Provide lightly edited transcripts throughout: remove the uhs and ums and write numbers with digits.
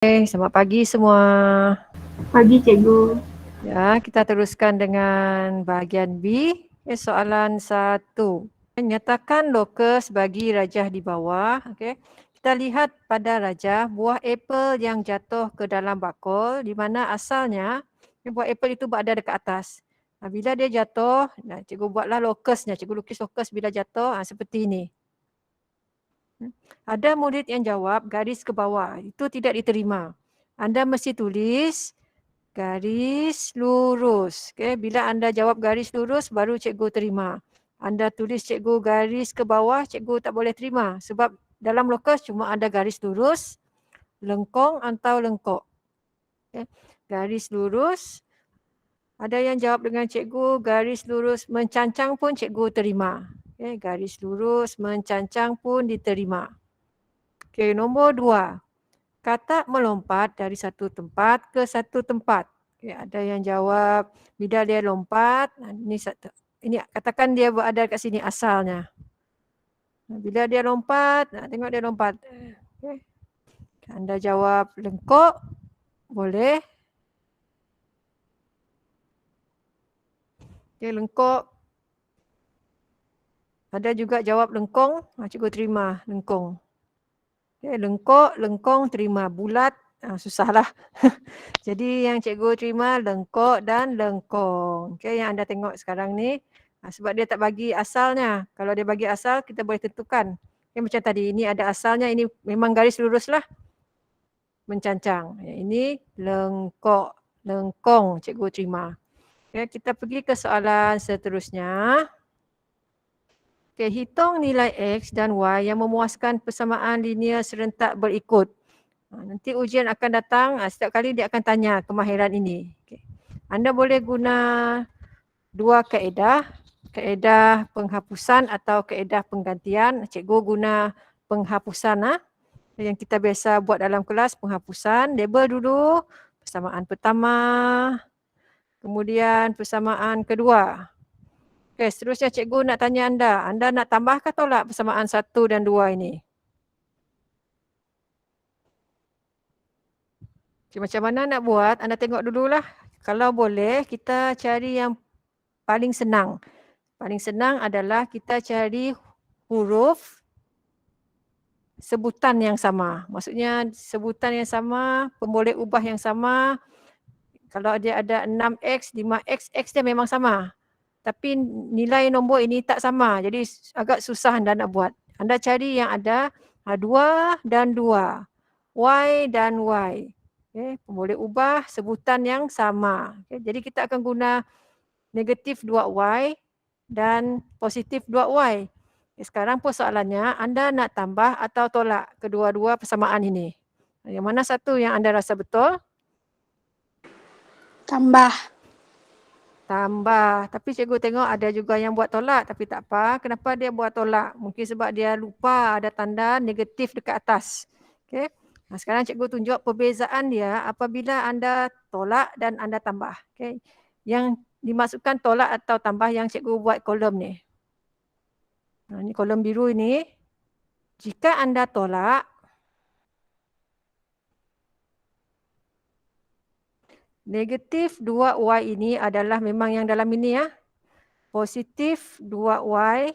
Selamat pagi semua. Pagi, Cikgu. Ya, kita teruskan dengan bahagian B. Soalan 1. Nyatakan lokus bagi rajah di bawah. Okay. Kita lihat pada rajah buah apel yang jatuh ke dalam bakul di mana asalnya buah apel itu berada dekat atas. Bila dia jatuh, cikgu buatlah lokusnya. Cikgu lukis lokus bila jatuh seperti ini. Ada murid yang jawab garis ke bawah. Itu tidak diterima. Anda mesti tulis garis lurus. Okay. Bila anda jawab garis lurus, baru cikgu terima. Anda tulis cikgu garis ke bawah, cikgu tak boleh terima. Sebab dalam lokus cuma ada garis lurus, lengkung atau lengkok. Okay. Garis lurus. Ada yang jawab dengan cikgu garis lurus mencancang pun cikgu terima. Okay. Garis lurus mencancang pun diterima. Okay. Nombor 2. Kata melompat dari satu tempat ke satu tempat. Okay, ada yang jawab bila dia lompat, ini katakan dia berada kat sini asalnya. Bila dia lompat, tengok dia lompat. Okay. Anda jawab lengkok, boleh. Okay, lengkok. Ada juga jawab lengkong, cikgu terima lengkong. Okay, lengkok, lengkong terima. Bulat, susahlah. Jadi yang cikgu terima lengkok dan lengkong. Okay, yang anda tengok sekarang ni. Sebab dia tak bagi asalnya. Kalau dia bagi asal, kita boleh tentukan. Okay, macam tadi, ini ada asalnya, ini memang garis lurus lah. Mencancang. Ini lengkok, lengkong cikgu terima. Okay, kita pergi ke soalan seterusnya. Okay, hitung nilai X dan Y yang memuaskan persamaan linear serentak berikut. Nanti ujian akan datang, setiap kali dia akan tanya kemahiran ini. Okay. Anda boleh guna dua kaedah, kaedah penghapusan atau kaedah penggantian. Cikgu guna penghapusan yang kita biasa buat dalam kelas, penghapusan. Label dulu persamaan pertama, kemudian persamaan kedua. Okay, seterusnya cikgu nak tanya anda nak tambah ke tolak persamaan 1 dan 2 ini? Okay, macam mana nak buat? Anda tengok dululah. Kalau boleh, kita cari yang paling senang. Paling senang adalah kita cari huruf sebutan yang sama. Maksudnya sebutan yang sama, pemboleh ubah yang sama. Kalau dia ada 6X, 5X, X dia memang sama. Tapi nilai nombor ini tak sama. Jadi agak susah anda nak buat. Anda cari yang ada 2 dan 2. Y dan Y. Okay, pemboleh ubah sebutan yang sama. Okay, jadi kita akan guna negatif 2Y dan positif 2Y. Okay, sekarang persoalannya, anda nak tambah atau tolak kedua-dua persamaan ini? Yang mana satu yang anda rasa betul? Tambah. Tambah. Tapi cikgu tengok ada juga yang buat tolak tapi tak apa. Kenapa dia buat tolak? Mungkin sebab dia lupa ada tanda negatif dekat atas. Okay. Sekarang cikgu tunjuk perbezaan dia apabila anda tolak dan anda tambah. Okay. Yang dimasukkan tolak atau tambah yang cikgu buat kolom ni. Ini kolom biru ini. Jika anda tolak, negatif 2Y ini adalah memang yang dalam ini ya. Positif 2Y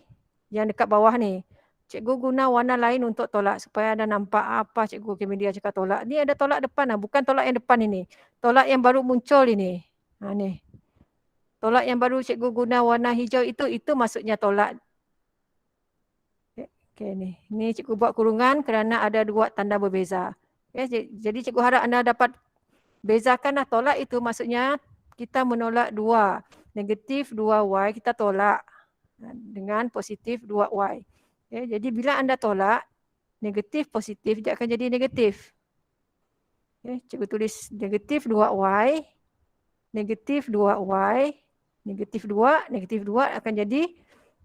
yang dekat bawah ni. Cikgu guna warna lain untuk tolak supaya anda nampak apa cikgu Kemedia cakap tolak. Ni ada tolak depan lah, bukan tolak yang depan ini. Tolak yang baru muncul ini. Ni. Tolak yang baru cikgu guna warna hijau itu maksudnya tolak. Okay, ni. Ni cikgu buat kurungan kerana ada dua tanda berbeza. Okay, jadi cikgu harap anda dapat bezakanlah tolak itu maksudnya kita menolak 2. Negatif 2Y kita tolak dengan positif 2Y. Okay, jadi bila anda tolak, negatif positif dia akan jadi negatif. Okay, cikgu tulis negatif 2Y, negatif 2Y, negatif 2, negatif 2 akan jadi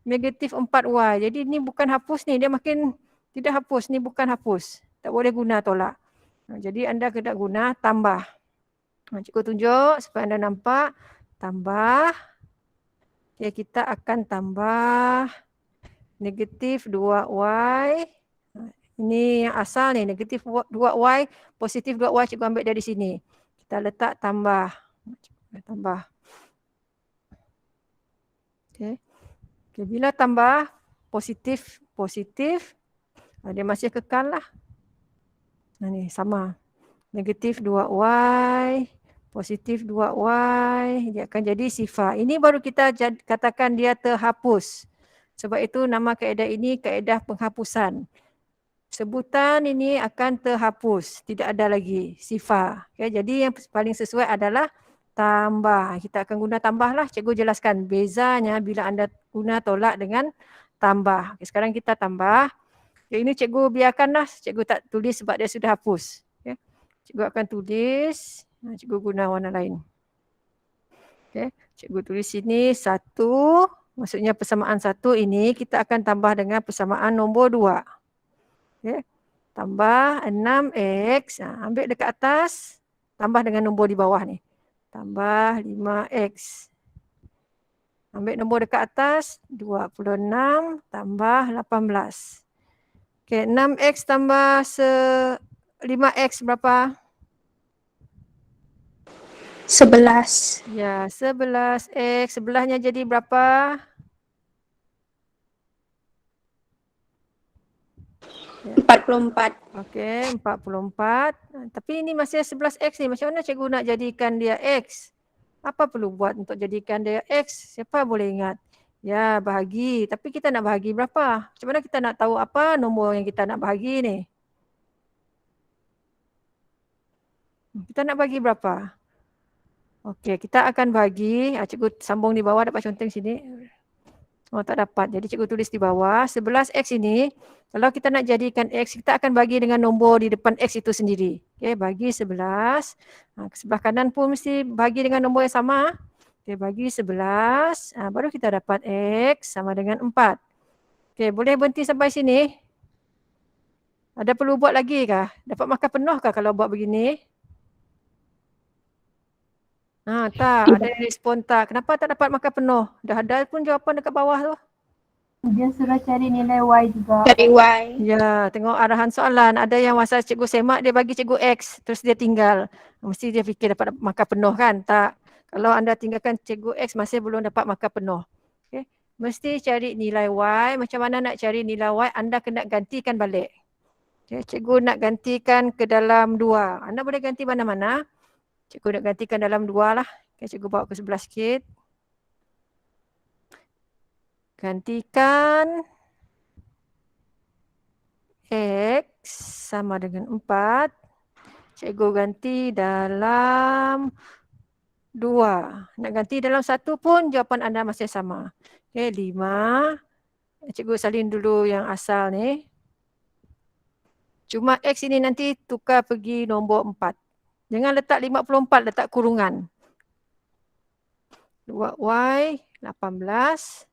negatif 4Y. Jadi ni bukan hapus ni, dia makin tidak hapus, ni bukan hapus. Tak boleh guna tolak. Jadi anda kena guna tambah. Cikgu tunjuk supaya anda nampak. Tambah. Okay, kita akan tambah negatif 2Y. Ini yang asal ni, negatif 2y, positif 2y cikgu ambil dari sini. Kita letak tambah. Tambah. Okay. Okay, bila tambah positif, dia masih kekal lah. Ni sama. Negatif 2y, positif 2y, dia akan jadi sifar. Ini baru kita katakan dia terhapus. Sebab itu nama kaedah ini kaedah penghapusan. Sebutan ini akan terhapus, tidak ada lagi sifar. Okay, jadi yang paling sesuai adalah tambah. Kita akan guna tambah lah. Cikgu jelaskan bezanya bila anda guna tolak dengan tambah. Okay, sekarang kita tambah. Okay, ini cikgu biarkanlah. Cikgu tak tulis sebab dia sudah hapus. Okay. Cikgu akan tulis. Cikgu guna warna lain. Okay. Cikgu tulis sini 1. Maksudnya persamaan 1 ini kita akan tambah dengan persamaan nombor 2. Okay. Tambah 6x. Ambil dekat atas. Tambah dengan nombor di bawah ni. Tambah 5x. Ambil nombor dekat atas. 26 tambah 18. Okay, 6x tambah 5x berapa? 11. Ya, 11x. Sebelahnya jadi berapa? Ya. 44. Okey, 44. Tapi ini masih 11x ni. Macam mana cikgu nak jadikan dia x? Apa perlu buat untuk jadikan dia x? Siapa boleh ingat? Ya, bahagi. Tapi kita nak bahagi berapa? Macam mana kita nak tahu apa nombor yang kita nak bahagi ni? Kita nak bagi berapa? Okey, kita akan bagi. Cikgu sambung di bawah, dapat conteng sini. Oh, tak dapat. Jadi cikgu tulis di bawah. 11x ini, kalau kita nak jadikan x, kita akan bagi dengan nombor di depan x itu sendiri. Okey, bagi 11. Sebelah kanan pun mesti bagi dengan nombor yang sama. Okey, bagi 11. Baru kita dapat x sama dengan 4. Okey, boleh berhenti sampai sini? Ada perlu buat lagi kah? Dapat markah penuh kah kalau buat begini? Tak. Ada yang respon tak. Kenapa tak dapat markah penuh? Dah ada pun jawapan dekat bawah tu. Dia suruh cari nilai Y juga. Cari Y. Ya, tengok arahan soalan. Ada yang masa cikgu semak, dia bagi cikgu X. Terus dia tinggal. Mesti dia fikir dapat markah penuh kan? Tak. Kalau anda tinggalkan cikgu X, masih belum dapat markah penuh. Okay. Mesti cari nilai Y. Macam mana nak cari nilai Y? Anda kena gantikan balik. Okay. Cikgu nak gantikan ke dalam 2. Anda boleh ganti mana-mana. Cikgu nak gantikan dalam 2 lah. Okay, cikgu bawa ke sebelah sikit. Gantikan X sama dengan 4. Cikgu ganti dalam 2. Nak ganti dalam 1 pun jawapan anda masih sama. Okay, 5. Cikgu salin dulu yang asal ni. Cuma X ini nanti tukar pergi nombor 4. Jangan letak 54, letak kurungan. 2Y, 18.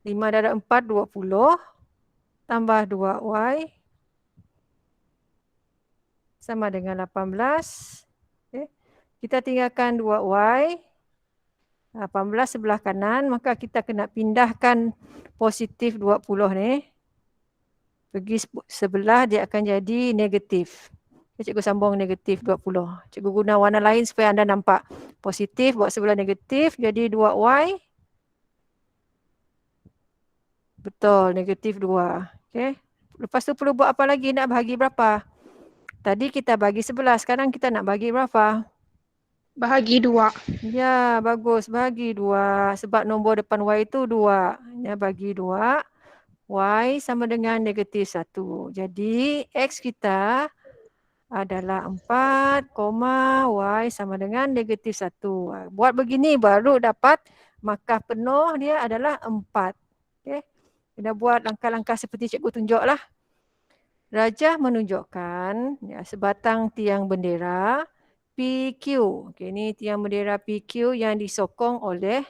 5 darab 4, 20. Tambah 2Y. Sama dengan 18. Okay. Kita tinggalkan 2Y. 18 sebelah kanan. Maka kita kena pindahkan positif 20 ni. Pergi sebelah dia akan jadi negatif. Okay, cikgu sambung negatif 20. Cikgu guna warna lain supaya anda nampak. Positif buat sebelah negatif. Jadi 2Y. Betul, negatif 2. Okay. Lepas tu perlu buat apa lagi? Nak bahagi berapa? Tadi kita bagi 11. Sekarang kita nak bagi berapa? Bahagi 2. Ya, bagus. Bahagi 2. Sebab nombor depan Y itu 2. Ya, bagi 2. Y sama dengan negatif 1. Jadi, X kita adalah 4, Y sama dengan negatif 1. Buat begini baru dapat markah penuh dia adalah 4. Okay. Kita buat langkah-langkah seperti cikgu tunjuklah. Rajah menunjukkan ya, sebatang tiang bendera PQ. Okay, ini tiang bendera PQ yang disokong oleh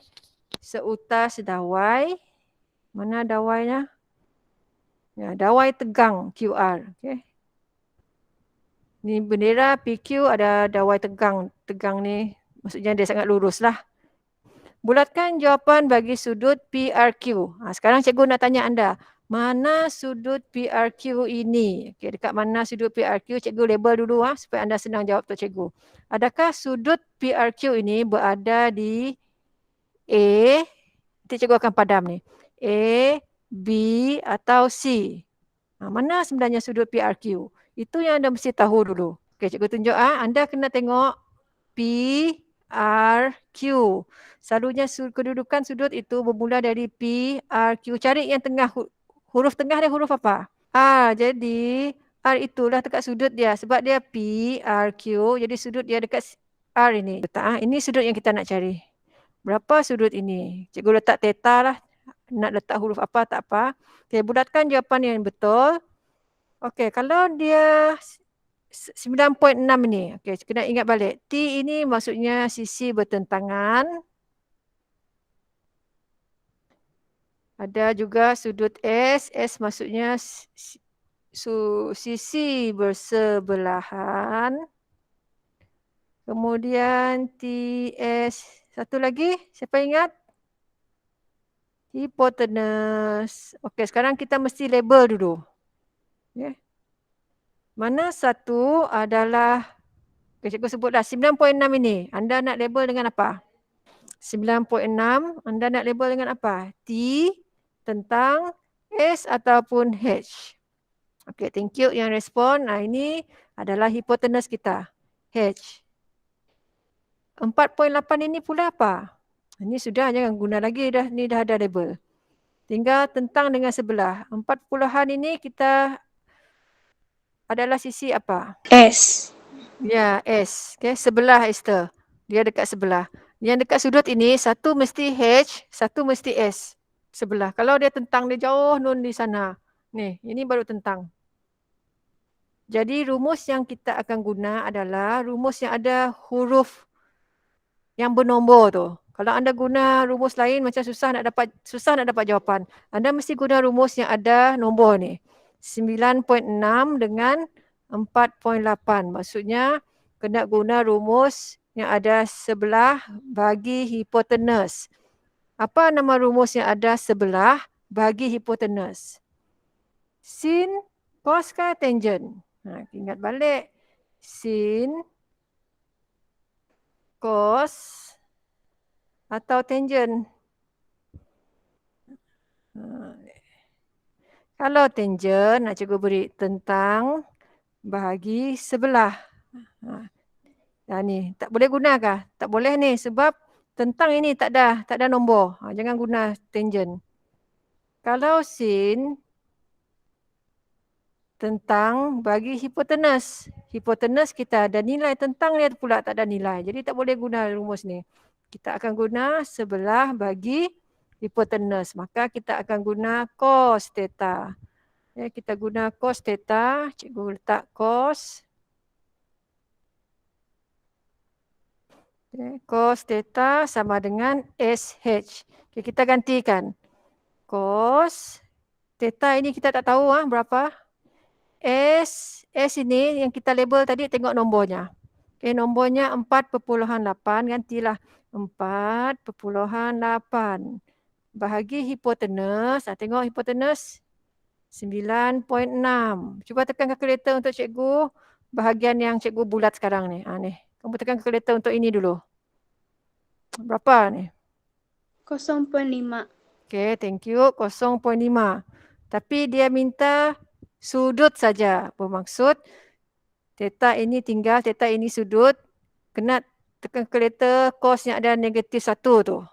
seutas dawai. Mana dawainya? Ya, dawai tegang QR. Okay. Ini bendera PQ ada dawai tegang. Tegang ni maksudnya dia sangat lurus lah. Bulatkan jawapan bagi sudut PRQ. Sekarang cikgu nak tanya anda. mana sudut PRQ ini? Okey, dekat mana sudut PRQ, cikgu label dulu supaya anda senang jawab tu cikgu. Adakah sudut PRQ ini berada di A, nanti cikgu akan padam ni. A, B atau C? Mana sebenarnya sudut PRQ? Itu yang anda mesti tahu dulu. Okey, cikgu tunjuk anda kena tengok PRQ. Selalunya kedudukan sudut itu bermula dari PRQ. Cari yang tengah, huruf tengah dia huruf apa? R. Jadi R itulah dekat sudut dia sebab dia PRQ. Jadi sudut dia dekat R ini. Ini sudut yang kita nak cari. Berapa sudut ini? Cikgu letak theta lah. Nak letak huruf apa tak apa. Okey, bulatkan jawapan yang betul. Okey, kalau dia 9.6 ini. Okey, kena ingat balik. T ini maksudnya sisi bertentangan. Ada juga sudut S. S maksudnya sisi bersebelahan. Kemudian TS. Satu lagi, siapa ingat? Hipotenus. Okey, sekarang kita mesti label dulu. Okay. Mana satu adalah, cikgu sebutlah 9.6 ini. Anda nak label dengan apa? 9.6, anda nak label dengan apa? T tentang S ataupun H. Okey, thank you yang respon. Ini adalah hipotenus kita. H. 4.8 ini pula apa? Ini sudah, jangan guna lagi dah. Ni dah ada label. Tinggal tentang dengan sebelah. 40-an ini kita adalah sisi apa? S. Ya, S. Okay, sebelah Esther. Dia dekat sebelah. Yang dekat sudut ini, satu mesti H, satu mesti S. Sebelah. Kalau dia tentang, dia jauh nun di sana. Ni, ini baru tentang. Jadi rumus yang kita akan guna adalah rumus yang ada huruf yang bernombor tu. Kalau anda guna rumus lain macam susah nak dapat jawapan. Anda mesti guna rumus yang ada nombor ni. 9.6 dengan 4.8. Maksudnya kena guna rumus yang ada sebelah bagi hipotenus. Apa nama rumus yang ada sebelah bagi hipotenus? Sin, cos ke tangent? Ingat balik. Sin, cos atau tangent. Kalau tangent, nak cikgu beri tentang bahagi sebelah. Ni tak boleh gunakah? Tak boleh ni sebab tentang ini tak ada nombor. Jangan guna tangent. Kalau sin tentang bagi hipotenus. Hipotenus kita ada nilai, tentang dia pula tak ada nilai. Jadi tak boleh guna rumus ni. Kita akan guna sebelah bagi hipotenus. Maka kita akan guna cos theta. Ya, kita guna cos theta. Cikgu letak cos. Okay, cos theta sama dengan SH. Okay, kita gantikan. Cos theta ini kita tak tahu berapa. S ini yang kita label tadi, tengok nombornya. Okay, nombornya 4.8, gantilah 4.8. Bahagi hipotenus, tengok hipotenus 9.6. Cuba tekan kalkulator untuk cikgu, bahagian yang cikgu bulat sekarang ni. Ni. Kamu tekan kalkulator untuk ini dulu. Berapa ni? 0.5. Okay, thank you. 0.5. Tapi dia minta sudut saja. Bermaksud theta ini tinggal, theta ini sudut. Kena tekan kalkulator cos yang ada negatif 1 tu.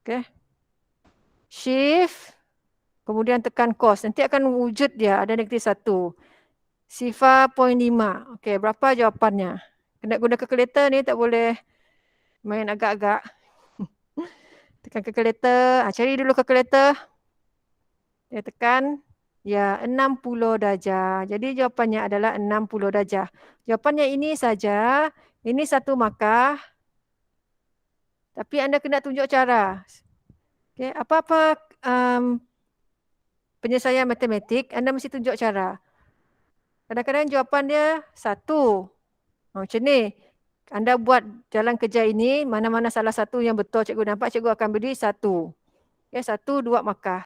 Okay. Shift. Kemudian tekan cos. Nanti akan wujud dia ada negatif 1. Sifar 0.5. Okay, berapa jawapannya? Kena guna kalkulator ni, tak boleh main agak-agak. Tekan kalkulator. Cari dulu kalkulator. Dia tekan. Ya, 60 darjah. Jadi jawapannya adalah 60 darjah. Jawapannya ini saja. Ini satu markah. Tapi anda kena tunjuk cara. Okay, apa-apa penyelesaian matematik, anda mesti tunjuk cara. Kadang-kadang jawapan dia 1. Macam ni. Anda buat jalan kerja ini, mana-mana salah satu yang betul cikgu nampak, cikgu akan beri 1. Okay, 1, 2 markah.